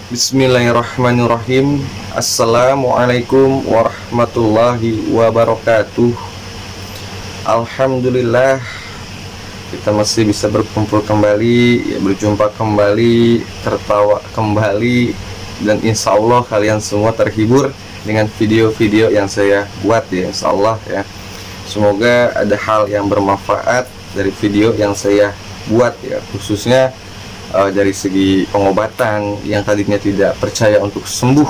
Bismillahirrahmanirrahim. Assalamualaikum warahmatullahi wabarakatuh. Alhamdulillah, kita masih bisa berkumpul kembali, ya, berjumpa kembali, tertawa kembali, dan insya Allah kalian semua terhibur dengan video-video yang saya buat, ya, insya Allah, ya. Semoga ada hal yang bermanfaat dari video yang saya buat, ya, khususnya dari segi pengobatan yang tadinya tidak percaya untuk sembuh.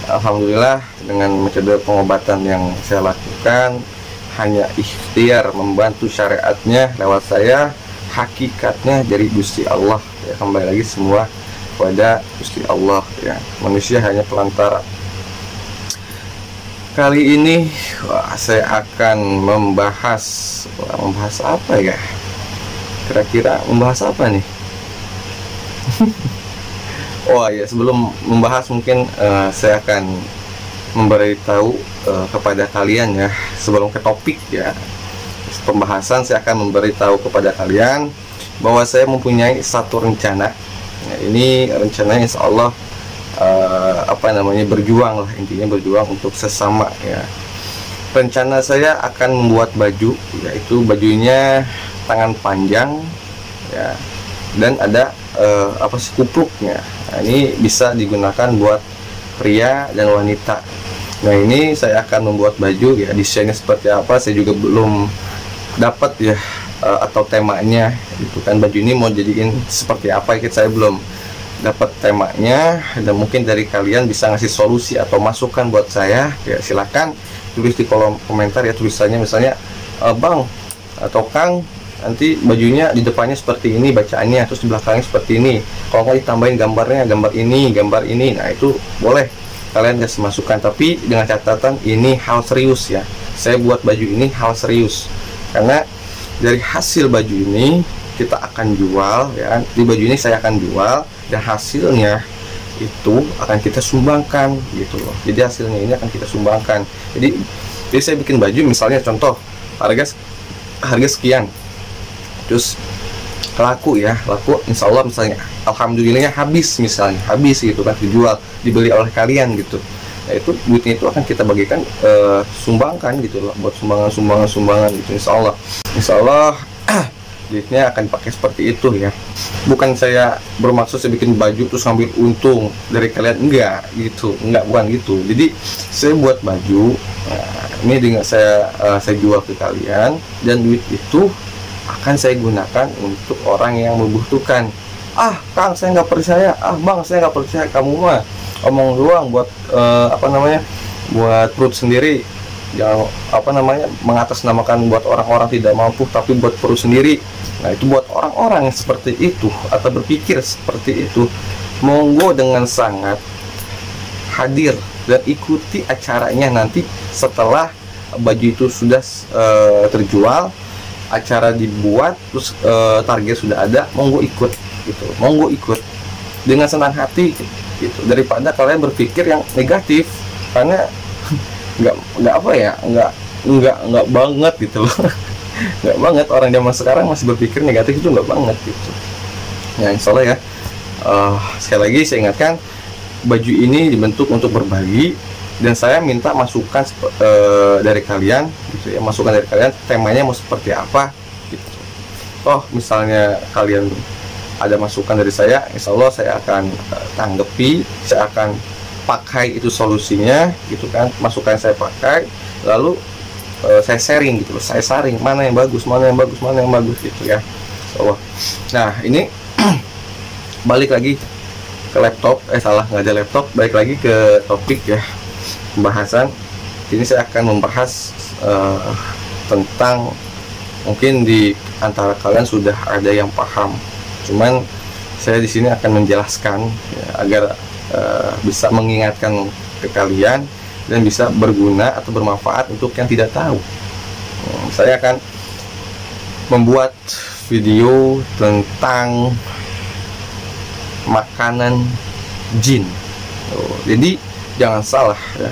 Alhamdulillah, dengan metode pengobatan yang saya lakukan hanya ikhtiar membantu syariatnya lewat saya, hakikatnya dari Gusti Allah, ya. Kembali lagi semua pada Gusti Allah, ya. Manusia hanya pelantara. Kali ini saya akan membahas apa ya? Kira-kira membahas apa nih? Oh ya, sebelum membahas mungkin saya akan memberitahu kepada kalian, ya, sebelum ke topik, ya, pembahasan, saya akan memberitahu kepada kalian bahwa saya mempunyai satu rencana. Nah, ini rencananya insya Allah berjuang lah, intinya berjuang untuk sesama, ya. Rencana saya akan membuat baju, yaitu bajunya tangan panjang, ya, dan ada kupluknya. Nah, ini bisa digunakan buat pria dan wanita. Nah, ini saya akan membuat baju, ya, desainnya seperti apa saya juga belum dapat, ya, atau temanya itu kan, baju ini mau jadiin seperti apa, ya, saya belum dapat temanya. Dan mungkin dari kalian bisa ngasih solusi atau masukan buat saya, ya, silakan tulis di kolom komentar, ya, tulisannya misalnya Bang atau Kang, nanti bajunya di depannya seperti ini bacaannya, terus di belakangnya seperti ini, kalau nggak ditambahin gambarnya gambar ini. Nah, itu boleh kalian kasih masukan, tapi dengan catatan ini hal serius, ya. Saya buat baju ini hal serius, karena dari hasil baju ini kita akan jual, ya. Di baju ini saya akan jual, dan hasilnya itu akan kita sumbangkan, gitu loh. Jadi hasilnya ini akan kita sumbangkan. Jadi saya bikin baju, misalnya contoh harga sekian, terus laku insya Allah, misalnya alhamdulillahnya habis gitu kan, dijual, dibeli oleh kalian gitu. Nah, itu duitnya itu akan kita bagikan, sumbangkan gitu loh, buat sumbangan gitu, insya Allah duitnya akan dipakai seperti itu, ya. Bukan saya bermaksud saya bikin baju terus ngambil untung dari kalian, bukan gitu. Jadi saya buat baju, nah, ini dengan saya jual ke kalian, dan duit itu akan saya gunakan untuk orang yang membutuhkan. Kang, saya nggak percaya. Bang, saya nggak percaya, kamu mah omong doang buat buat perut sendiri, jangan mengatasnamakan buat orang-orang tidak mampu, tapi buat perut sendiri. Nah, itu buat orang-orang yang seperti itu atau berpikir seperti itu, monggo dengan sangat hadir dan ikuti acaranya nanti setelah baju itu sudah terjual, acara dibuat, terus target sudah ada, monggo ikut gitu, monggo ikut dengan senang hati gitu, daripada kalian berpikir yang negatif, karena nggak banget gitu loh. Nggak banget, orang zaman sekarang masih berpikir negatif, itu nggak banget gitu, ya. Insya Allah, ya, sekali lagi saya ingatkan, baju ini dibentuk untuk berbagi, dan saya minta masukan dari kalian gitu, ya, masukan dari kalian, temanya mau seperti apa gitu. Misalnya kalian ada masukan dari saya, insya Allah saya akan tanggapi, saya akan pakai itu solusinya gitu kan, masukan saya pakai, lalu saya sharing gitu loh, saya saring mana yang bagus gitu, ya, insya Allah. Nah, ini balik lagi ke laptop, nggak ada laptop, balik lagi ke topik, ya, pembahasan. Ini saya akan membahas tentang, mungkin di antara kalian sudah ada yang paham, cuman saya di sini akan menjelaskan, ya, agar bisa mengingatkan ke kalian dan bisa berguna atau bermanfaat untuk yang tidak tahu. Saya akan membuat video tentang makanan jin. Jadi jangan salah, ya.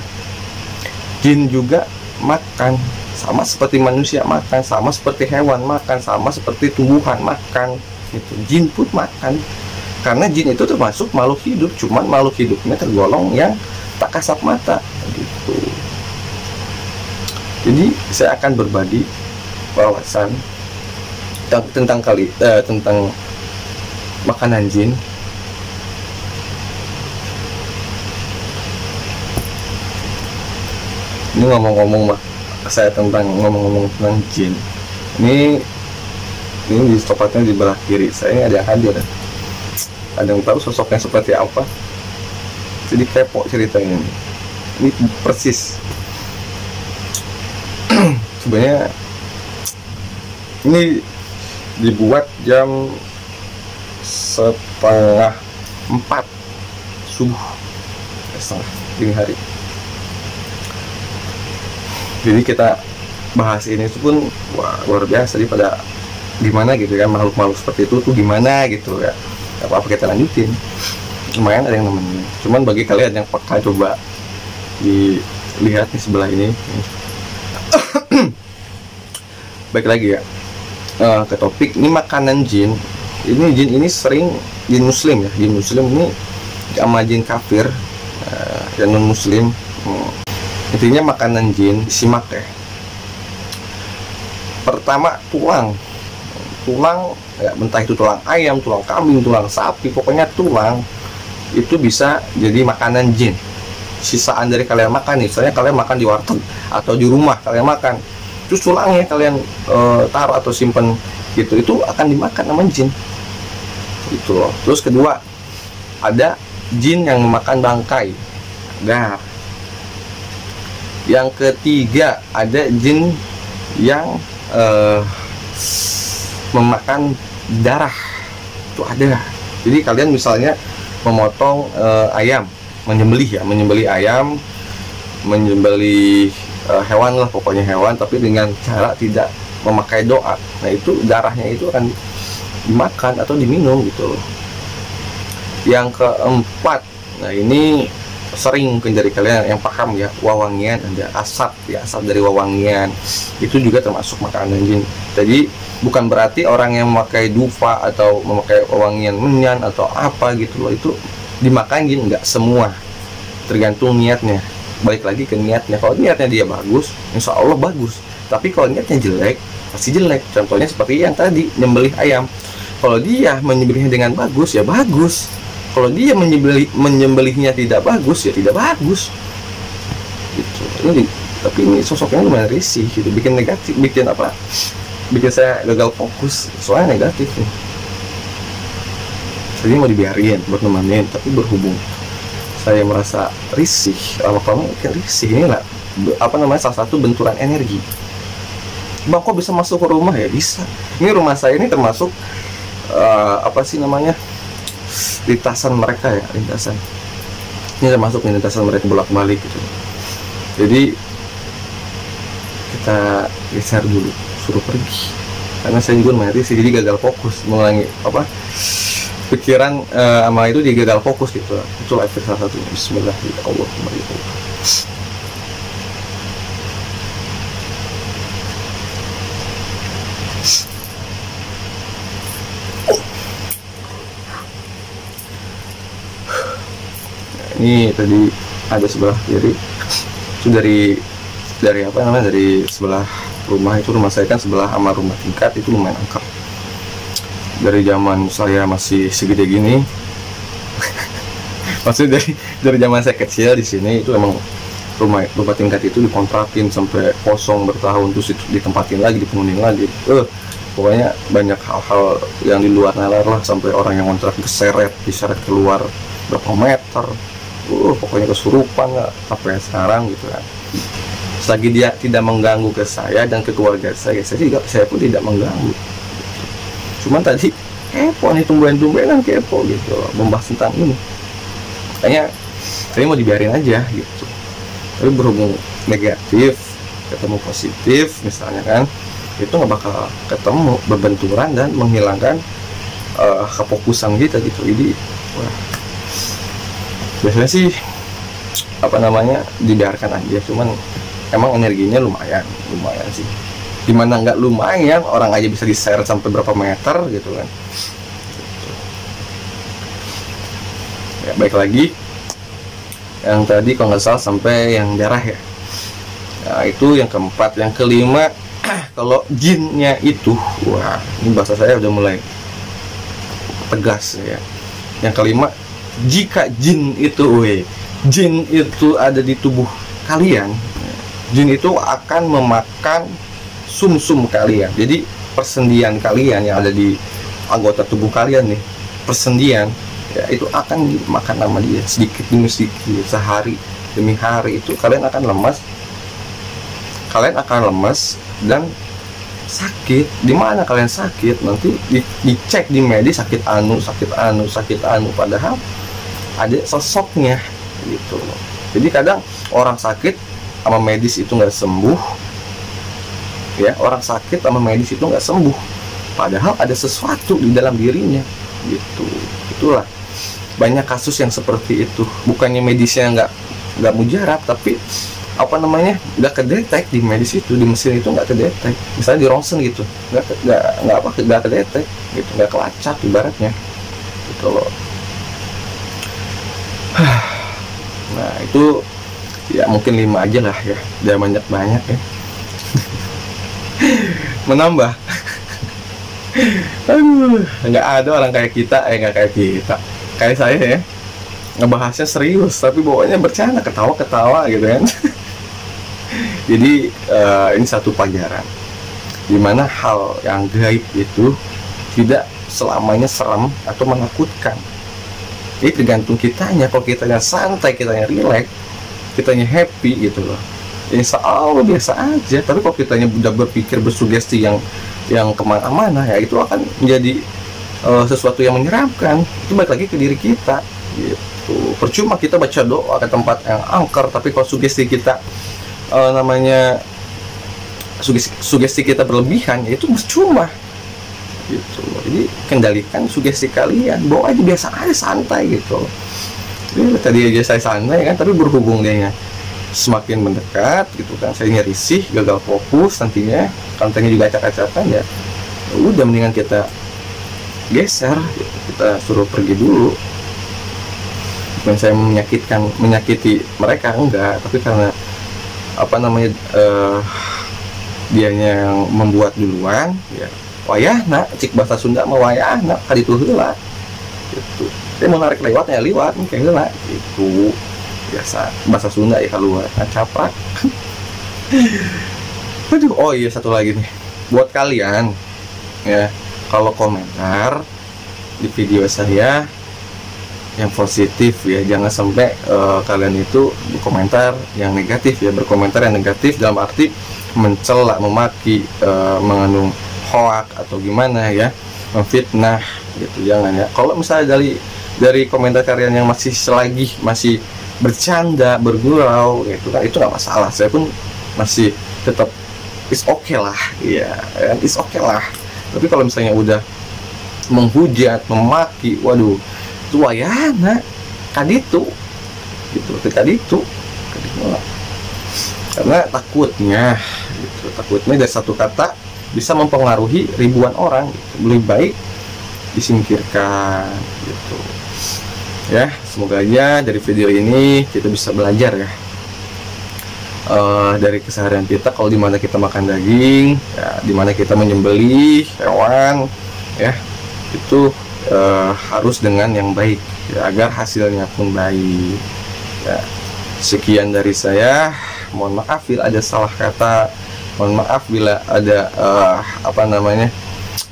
Jin juga makan sama seperti manusia makan, sama seperti hewan makan, sama seperti tumbuhan makan gitu. Jin pun makan, karena jin itu termasuk makhluk hidup, cuman makhluk hidupnya tergolong yang tak kasat mata gitu. Jadi saya akan berbagi wawasan tentang tentang makanan jin. Ini ngomong-ngomong saya ngomong-ngomong tentang jin. Ini di topatnya di belah kiri saya ini ada yang hadir. Ada yang tahu sosoknya seperti apa? Jadi kepo ceritanya ini. Ini persis. Sebenarnya ini dibuat jam 3:30 subuh, setengah dini hari. Jadi kita bahas ini pun wah, luar biasa daripada gimana gitu kan, makhluk-makhluk seperti itu tuh gimana gitu ya. Apa kita lanjutin, lumayan ada yang nemenin. Cuman bagi kalian yang peka, coba dilihat nih sebelah ini. Baik lagi ya, ke topik ini makanan jin. Jin ini sering jin muslim ya, jin muslim ini sama jin kafir dan non muslim. Intinya makanan jin simak ya. Pertama tulang ya, entah itu tulang ayam, tulang kambing, tulang sapi, pokoknya tulang itu bisa jadi makanan jin. Sisaan dari kalian makan nih, misalnya kalian makan di warteg atau di rumah kalian makan, terus tulangnya kalian taruh atau simpen gitu, itu akan dimakan sama jin gitu loh. Terus kedua, ada jin yang memakan bangkai. Nah, yang ketiga, ada jin yang memakan darah. Itu ada. Jadi kalian misalnya memotong ayam, menyembelih ayam, menyembelih hewan lah, pokoknya hewan, tapi dengan cara tidak memakai doa. Nah, itu darahnya itu akan dimakan atau diminum gitu loh. Yang keempat, nah ini sering mungkin dari kalian yang paham ya, wawangian, ada asap ya, asap dari wawangian itu juga termasuk makanan jin. Jadi bukan berarti orang yang memakai dufa atau memakai wawangian menyan atau apa gitu loh itu dimakan jin, enggak semua, tergantung niatnya. Balik lagi ke niatnya. Kalau niatnya dia bagus, insya Allah bagus. Tapi kalau niatnya jelek, pasti jelek. Contohnya seperti yang tadi, nyembelih ayam. Kalau dia menyembelihnya dengan bagus, ya bagus. Kalau dia menyembelihnya tidak bagus, ya tidak bagus. Gitu. Tapi ini sosoknya lumayan risih, gitu. Bikin negatif, bikin saya gagal fokus. Soalnya negatif nih. Jadi mau dibiarin buat nemenin, tapi berhubung saya merasa risih, lama-lama mungkin risih ini lah, salah satu benturan energi. Bang, kok bisa masuk ke rumah? Ya bisa. Ini rumah saya ini termasuk lintasan mereka ya, lintasan. Ini termasuk lintasan mereka bolak-balik gitu. Jadi kita geser dulu, suruh pergi. Karena saya juga lumayan risih, jadi gagal fokus, mengulangi pikiran sama itu dia gagal fokus gitu. Itulah efek salah satunya. Bismillahirrahmanirrahim. Ini tadi ada sebelah kiri itu dari dari sebelah rumah itu, rumah saya kan sebelah sama rumah tingkat itu lumayan angker. Dari zaman saya masih segede gini, maksudnya dari zaman saya kecil di sini itu emang rumah tingkat itu dikontrakin sampai kosong bertahun, terus itu ditempatin lagi, dipenuhin lagi. Pokoknya banyak hal-hal yang di luar nalar lah, sampai orang yang kontrak diseret keluar berapa meter. Pokoknya kesurupan lah sampai sekarang gitu kan. Selagi dia tidak mengganggu ke saya dan ke keluarga saya pun tidak mengganggu. Cuman tadi kepo nih, tumben-tumbenan kepo gitu membahas tentang ini. Makanya saya mau dibiarin aja gitu. Tapi berhubung negatif ketemu positif misalnya kan, itu nggak bakal ketemu, berbenturan dan menghilangkan kefokusan kita gitu. Jadi biasanya sih dibiarkan aja. Cuman emang energinya lumayan sih. Dimana nggak lumayan, orang aja bisa di-share sampai berapa meter gitu kan. Ya, baik lagi yang tadi kalau nggak salah sampai yang darah ya. Nah, itu yang keempat. Yang kelima, kalau jinnya itu, wah ini bahasa saya udah mulai tegas ya. Yang kelima, jika jin itu ada di tubuh kalian, jin itu akan memakan sumsum kalian. Jadi persendian kalian yang ada di anggota tubuh kalian nih, persendian ya, itu akan dimakan sama dia sedikit demi sedikit, sehari demi hari. Itu kalian akan lemas dan sakit. Di mana kalian sakit nanti dicek di medis, sakit anu, padahal ada sosoknya gitu. Jadi kadang orang sakit sama medis itu nggak sembuh ya, orang sakit sama medis itu nggak sembuh, padahal ada sesuatu di dalam dirinya gitu. Itulah banyak kasus yang seperti itu. Bukannya medisnya nggak mujarab, tapi apa namanya, nggak kedetek di medis itu, di mesin itu nggak kedetek. Misalnya di ronsen gitu, nggak kedetek gitu, nggak kelacak ibaratnya gitu loh. Nah itu ya mungkin 5 aja lah ya, udah banyak ya. Menambah. Aduh, nggak ada orang kayak kita, nggak kayak kita, kayak saya ya, ngebahasnya serius tapi bawaannya bercanda, ketawa gitu kan. Jadi ini satu pelajaran dimana hal yang gaib itu tidak selamanya seram atau menakutkan. Jadi tergantung kitanya. Kalau kitanya santai, kitanya relax, kitanya happy gitu loh, insya Allah biasa aja. Tapi kalau kitanya udah berpikir bersugesti yang kemana-mana, ya itu akan menjadi sesuatu yang menyeramkan. Itu balik lagi ke diri kita gitu. Percuma kita baca doa ke tempat yang angker, tapi kalau sugesti kita sugesti kita berlebihan, ya itu percuma gitu. Jadi kendalikan sugesti kalian, bawa aja biasa aja, santai gitu. Jadi, tadi aja saya santai kan, tapi berhubung dia semakin mendekat gitu kan, saya risih, gagal fokus nantinya, kontennya juga acak-acakan, ya udah mendingan kita geser gitu. Kita suruh pergi dulu. Bukan saya menyakiti mereka, enggak, tapi karena apa namanya, dianya yang membuat duluan ya, wayahna cik bahasa Sunda mah wayahna kali itu heula gitu. Saya mau narik lewat kayak heula itu biasa bahasa Sunda ya, keluar ngacaprak. Aduh, oh iya satu lagi nih buat kalian ya, kalau komentar di video saya yang positif ya, jangan sampai kalian itu berkomentar yang negatif ya. Berkomentar yang negatif dalam arti mencela, memaki, mengandung hoak atau gimana ya, memfitnah gitu, jangan ya. Kalau misalnya dari komentar kalian yang masih bercanda, bergurau gitu kan, itu nggak masalah. Saya pun masih tetap is okay lah ya, is okay lah. Tapi kalau misalnya udah menghujat, memaki, waduh, itu wayana kaditu gitu, karena takutnya dari satu kata bisa mempengaruhi ribuan orang gitu. Lebih baik disingkirkan gitu ya. Semoga aja dari video ini kita bisa belajar ya, dari keseharian kita. Kalau dimana kita makan daging ya, dimana kita menyembelih hewan ya, itu harus dengan yang baik ya, agar hasilnya pun baik ya. Sekian dari saya, mohon maaf bila ada salah kata, mohon maaf bila ada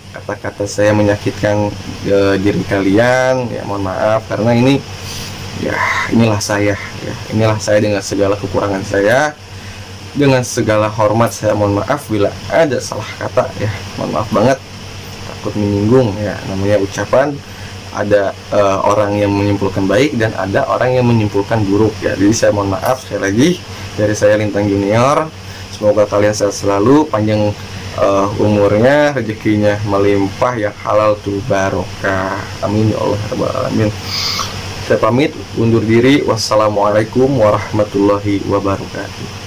kata-kata saya menyakitkan diri kalian ya, mohon maaf, karena inilah saya ya, inilah saya dengan segala kekurangan saya, dengan segala hormat saya mohon maaf bila ada salah kata ya, mohon maaf banget, takut menyinggung ya. Namanya ucapan, ada orang yang menyimpulkan baik dan ada orang yang menyimpulkan buruk ya. Jadi saya mohon maaf sekali lagi dari saya, Lintang Junior. Semoga kalian sehat selalu, panjang umurnya, rezekinya melimpah, yang halal tuh barokah, amin ya Allah rabbal alamin. Saya pamit undur diri, wassalamualaikum warahmatullahi wabarakatuh.